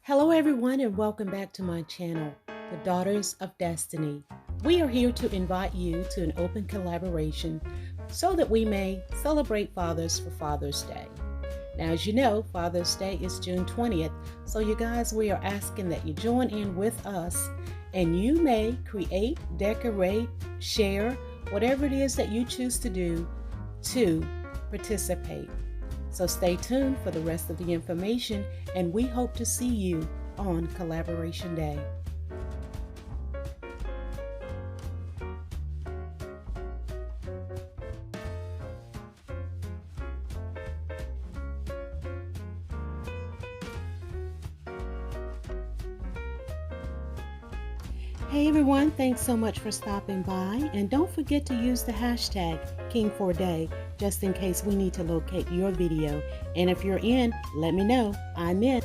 Hello, everyone, and welcome back to my channel, The Daughters of Destiny. We are here to invite you to an open collaboration so that we may celebrate fathers for Father's Day. Now, as you know, Father's Day is June 20th, so you guys, we are asking that you join in with us and you may create, decorate, share, whatever it is that you choose to do to participate. So stay tuned for the rest of the information, and we hope to see you on Collaboration Day. Hey everyone, thanks so much for stopping by, and don't forget to use the hashtag King4Day just in case we need to locate your video. And if you're in, let me know. I'm in.